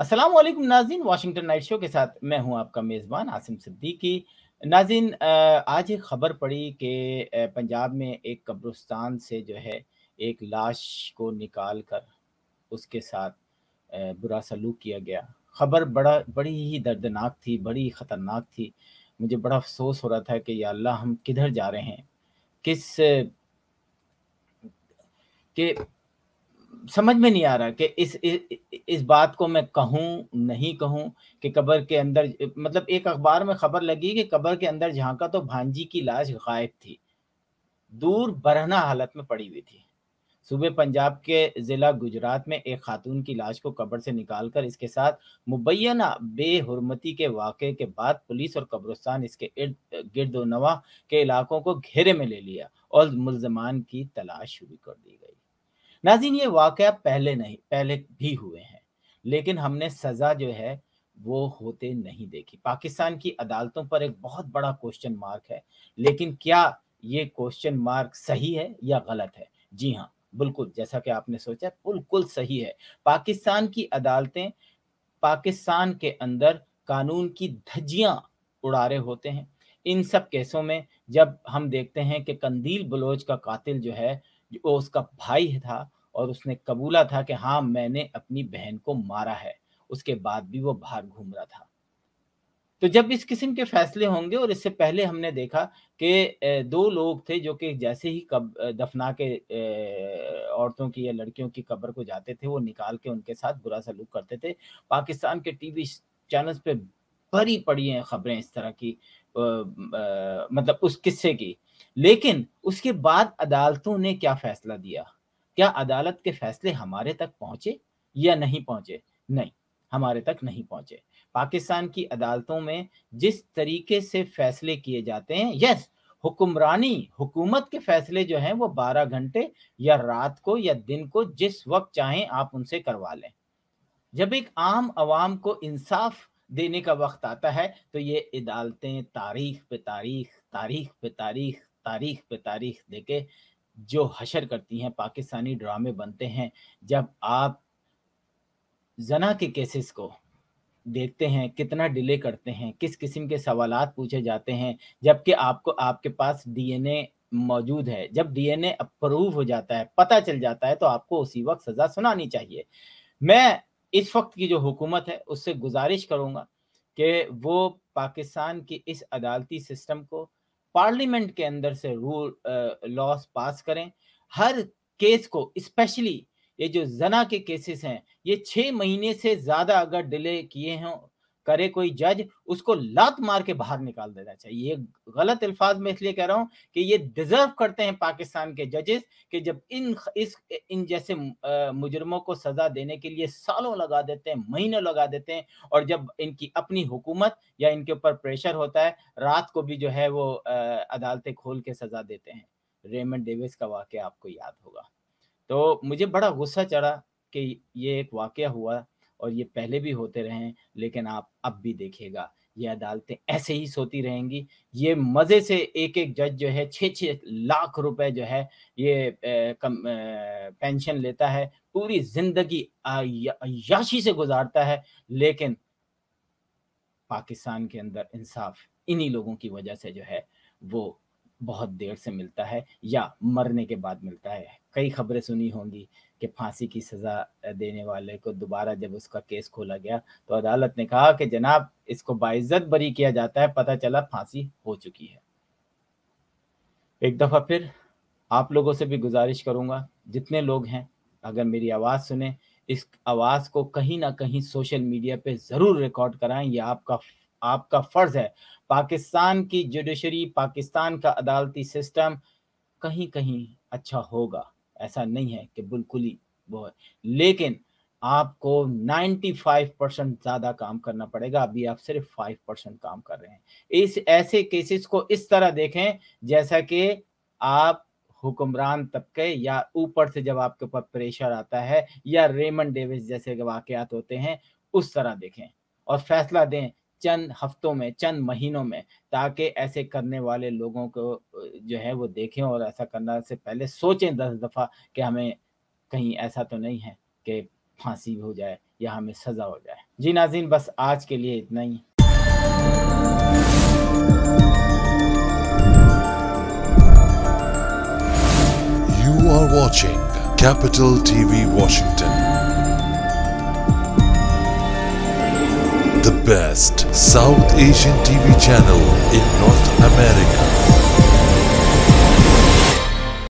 अस्सलाम वालेकुम नाज़रीन, वाशिंगटन नाइट शो के साथ मैं हूं आपका मेज़बान आसिम सिद्दीकी। नाज़रीन, आज एक खबर पड़ी कि पंजाब में एक कब्रिस्तान से जो है एक लाश को निकाल कर उसके साथ बुरा सलूक किया गया। खबर बड़ी ही दर्दनाक थी, बड़ी ख़तरनाक थी। मुझे बड़ा अफ़सोस हो रहा था कि या अल्लाह, हम किधर जा रहे हैं? किस के समझ में नहीं आ रहा कि इस बात को मैं कहूँ, नहीं कहूँ कि कब्र के अंदर, मतलब एक अखबार में खबर लगी कि कब्र के अंदर झाँका तो भांजी की लाश गायब थी, दूर बरहना हालत में पड़ी हुई थी। सूबे पंजाब के ज़िला गुजरात में एक खातून की लाश को कब्र से निकालकर इसके साथ मुबैना बेहुरमती के वाक़े के बाद पुलिस और कब्रिस्तान इसके गिरदोनवा के इलाकों को घेरे में ले लिया और मुल्ज़मान की तलाश शुरू कर दी गई। नाज़रीन, ये वाक़या पहले भी हुए हैं, लेकिन हमने सज़ा जो है वो होते नहीं देखी। पाकिस्तान की अदालतों पर एक बहुत बड़ा क्वेश्चन मार्क है, लेकिन क्या ये क्वेश्चन मार्क सही है या गलत है? जी हाँ, बिल्कुल जैसा कि आपने सोचा, बिल्कुल सही है। पाकिस्तान की अदालतें पाकिस्तान के अंदर कानून की धज्जियां उड़ा रहे होते हैं। इन सब केसों में जब हम देखते हैं कि कंदील बलोच का कातिल जो है, वो उसका भाई था और उसने कबूला था कि हाँ, मैंने अपनी बहन को मारा है, उसके बाद भी वो बाहर घूम रहा था। तो जब इस किस्म के फैसले होंगे, और इससे पहले हमने देखा कि दो लोग थे जो कि जैसे ही दफना के औरतों की या लड़कियों की कब्र को जाते थे, वो निकाल के उनके साथ बुरा सलूक करते थे। पाकिस्तान के टीवी चैनल्स पे भरी पड़ी हैं खबरें इस तरह की, मतलब उस किस्से की। लेकिन उसके बाद अदालतों ने क्या फैसला दिया? क्या अदालत के फैसले हमारे तक पहुंचे या नहीं पहुंचे? नहीं, हमारे तक नहीं पहुंचे। पाकिस्तान की अदालतों में जिस तरीके से फैसले किए जाते हैं, यस, हुकूमत के फैसले जो हैं वो 12 घंटे या रात को या दिन को जिस वक्त चाहें आप उनसे करवा लें। जब एक आम आवाम को इंसाफ देने का वक्त आता है, तो ये अदालतें तारीख पे तारीख, तारीख पे तारीख, तारीख पे तारीख देके जो हशर करती हैं, पाकिस्तानी ड्रामे बनते हैं। जब आप जना के केसेस को देखते हैं, कितना डिले करते हैं, किस किस्म के सवालात पूछे जाते हैं, जबकि आपको आपके पास डीएनए मौजूद है। जब डीएनए अप्रूव हो जाता है, पता चल जाता है, तो आपको उसी वक्त सज़ा सुनानी चाहिए। मैं इस वक्त की जो हुकूमत है उससे गुजारिश करूँगा कि वो पाकिस्तान की इस अदालती सिस्टम को पार्लियामेंट के अंदर से लॉज़ पास करें। हर केस को, स्पेशली ये जो ज़ना के केसेस हैं, ये 6 महीने से ज़्यादा अगर डिले किए हों, करे कोई जज, उसको लात मार के बाहर निकाल देना चाहिए। ये गलत अल्फाज में इसलिए कह रहा हूँ कि ये डिज़र्व करते हैं पाकिस्तान के जजेस, कि जब इन जैसे मुजरिमों को सज़ा देने के लिए सालों लगा देते हैं, महीनों लगा देते हैं, और जब इनकी अपनी हुकूमत या इनके ऊपर प्रेशर होता है, रात को भी जो है वो अदालतें खोल के सज़ा देते हैं। रेमंड डेविस का वाक़या आपको याद होगा। तो मुझे बड़ा गुस्सा चढ़ा कि ये एक वाक़या हुआ, और ये पहले भी होते रहे हैं, लेकिन आप अब भी देखिएगा, ये अदालतें ऐसे ही सोती रहेंगी। ये मज़े से एक-एक जज जो है 6-6 लाख रुपए जो है ये पेंशन लेता है, पूरी ज़िंदगी अय्याशी से गुज़ारता है, लेकिन पाकिस्तान के अंदर इंसाफ इन्हीं लोगों की वजह से जो है वो बहुत देर से मिलता है या मरने के बाद मिलता है। कई खबरें सुनी होंगी कि फांसी की सज़ा देने वाले को दोबारा जब उसका केस खोला गया, तो अदालत ने कहा कि जनाब, इसको बाइज्जत बरी किया जाता है, पता चला फांसी हो चुकी है। एक दफ़ा फिर आप लोगों से भी गुज़ारिश करूँगा, जितने लोग हैं, अगर मेरी आवाज़ सुने, इस आवाज़ को कहीं न कहीं सोशल मीडिया पे ज़रूर रिकॉर्ड कराएँ, ये आपका फ़र्ज़ है। पाकिस्तान की जुडिशरी, पाकिस्तान का अदालती सिस्टम कहीं-कहीं अच्छा होगा, ऐसा नहीं है कि बिल्कुल ही वो है। लेकिन आपको 95% ज़्यादा काम करना पड़ेगा, अभी आप सिर्फ़ 5% काम कर रहे हैं। इस ऐसे केसेस को इस तरह देखें जैसा कि आप हुक्मरान तबके या ऊपर से जब आपके ऊपर प्रेशर आता है या रेमंड डेविस जैसे के वाक़यात होते हैं, उस तरह देखें और फ़ैसला दें चंद हफ्तों में, चंद महीनों में, ताकि ऐसे करने वाले लोगों को जो है वो देखें और ऐसा करने से पहले सोचें 10 दफ़ा कि हमें कहीं ऐसा तो नहीं है कि फांसी हो जाए या हमें सज़ा हो जाए। جی ناظرین، بس آج کے لیے اتنا ہی. You are watching Capital TV Washington, the best South Asian TV channel in North America.